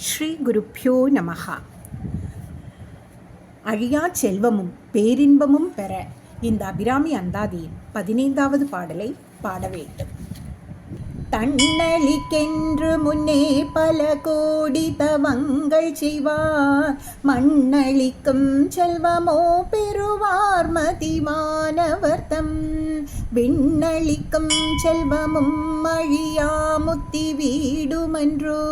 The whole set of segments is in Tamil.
ஸ்ரீ குருப்யோ நமஹ. அழியா செல்வமும் பேரின்பமும் பெற இந்த அபிராமி அந்தாதியின் 15வது பாடலை பாட வேண்டும். தன்னழிக்கென்று முன்னே பல கோடி தவங்கள் செய்வார், மண்ணளிக்கும் செல்வமோ பெறுவார் மதிமானவர்தம். விண்ணளிக்கும் செல்வமும் அழியா முத்தி வீடுமன்றோ,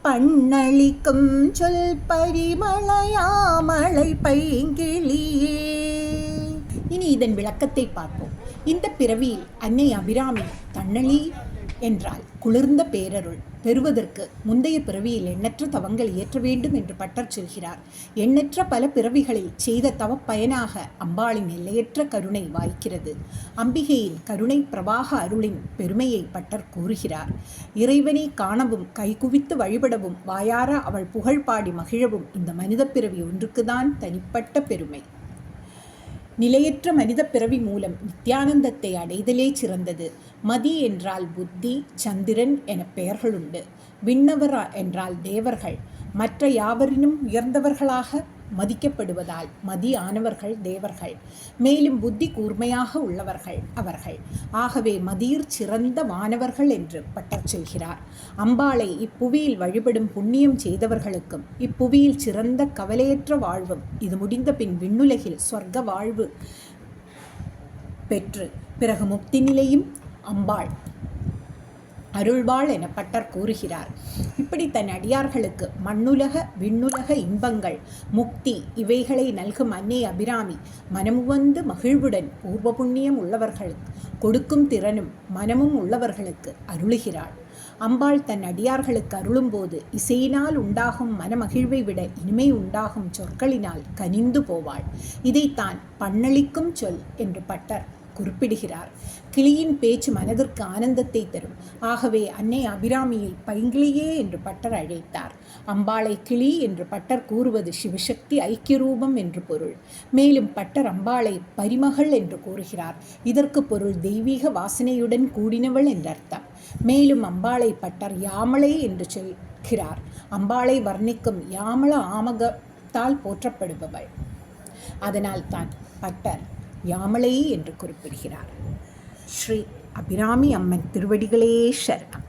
பண்ணளிக்கும் சொல் பரிமளையாமழை பைங்கிளியே. இனி இதன் விளக்கத்தை பார்ப்போம். இந்த பிறவியில் அன்னை அபிராமி தன்னழி என்றால் குளிர்ந்த பேரருள் பெறுவதற்கு முந்தைய பிறவியில் எண்ணற்ற தவங்கள் இயற்ற வேண்டும் என்று பட்டர் சொல்கிறார். எண்ணற்ற பல பிறவிகளில் செய்த தவப்பயனாக அம்பாளின் எல்லையற்ற கருணை வாய்க்கிறது. அம்பிகையின் கருணை பிரவாக அருளின் பெருமையை பட்டர் கூறுகிறார். இறைவனை காணவும் கைகுவித்து வழிபடவும் வாயார அவள் புகழ் பாடி மகிழவும் இந்த மனித பிறவி ஒன்றுக்குதான் தனிப்பட்ட பெருமை. நிலையற்ற மனித பிறவி மூலம் நித்யானந்தத்தை அடைதலே சிறந்தது. மதி என்றால் புத்தி, சந்திரன் என பெயர்களுண்டு. விண்ணவர் என்றால் தேவர்கள். மற்ற யாவரினும் உயர்ந்தவர்களாக மதிக்கப்படுவதால் மதி ஆனவர்கள் தேவர்கள். மேலும் புத்தி கூர்மையாக உள்ளவர்கள் அவர்கள். ஆகவே மதியிற் சிறந்த வானவர்கள் என்று பட்டர் சொல்கிறார். அம்பாளை இப்புவியில் வழிபடும் புண்ணியம் செய்தவர்களுக்கும் இப்புவியில் சிறந்த கவலையற்ற வாழ்வும், இது முடிந்த பின் விண்ணுலகில் சொர்க்க வாழ்வு பெற்று பிறகு முக்தி நிலையும் அம்பாள் அருள்வாள் என பட்டர் கூறுகிறார். இப்படி தன் அடியார்களுக்கு மண்ணுலக விண்ணுலக இன்பங்கள், முக்தி இவைகளை நல்கும் அன்னை அபிராமி மனமுவந்து மகிழ்வுடன் பூர்வ புண்ணியம் உள்ளவர்களுக்கு கொடுக்கும் திறனும் மனமும் உள்ளவர்களுக்கு அருளுகிறாள். அம்பாள் தன் அடியார்களுக்கு அருளும்போது இசையினால் உண்டாகும் மனமகிழ்வை விட இனிமை உண்டாகும் சொற்களினால் கனிந்து போவாள். இதைத்தான் பண்ணளிக்கும் சொல் என்று பட்டர் குறிப்பிடுகிறார். கிளியின் பேச்சு மனதிற்கு ஆனந்தத்தை தரும். ஆகவே அன்னை அபிராமியை பைங்கிளியே என்று பட்டர் அழைத்தார். அம்பாளை கிளி என்று பட்டர் கூறுவது சிவசக்தி ஐக்கிய ரூபம் என்று பொருள். மேலும் பட்டர் அம்பாளை பரிமகள் என்று கூறுகிறார். இதற்கு பொருள் தெய்வீக வாசனையுடன் கூடினவள் என்றர்த்தம். மேலும் அம்பாளை பட்டர் யாமளை என்று சொல்கிறார். அம்பாளை வர்ணிக்கும் யாமள ஆமகத்தால் போற்றப்படுபவள். அதனால் தான் பட்டர் யாமளை என்று குறிப்பிடுகிறார். ஸ்ரீ அபிராமி அம்மன் திருவடிகளே சரணம்.